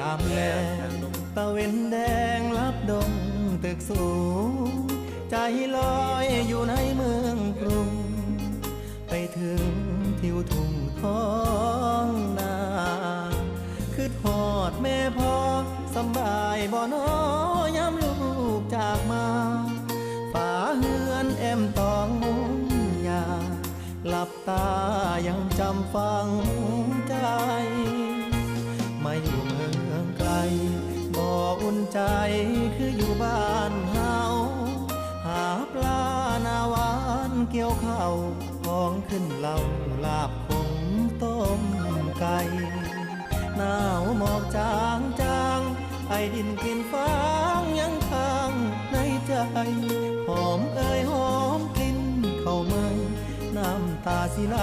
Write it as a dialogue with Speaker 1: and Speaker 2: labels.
Speaker 1: ามแลตะเวนแดงลับดงตึกสูงใจลอยอยู่ในเมืองกรุงไปถึงทิวทุ่งท้องนาคือทอดแม่พ่อสำบายบ่น้อยามลูกจากมาฝาเฮือนแอมตองมุงยาหลับตายังจำฝังใจมาอยู่เมืองไกลบ่อุ่นใจคืออยู่บ้านเฮาหาปลาหน้าหวานเกี่ยวข้าวของขึ้นเหล้าลาบคงต้มไก่หนาวหมอกจางจางไอดินกลิ่นฟางยังค้างในใจหอมเอ่ยหอมกลิ่นเข้าเมยน้ำตาสิไหล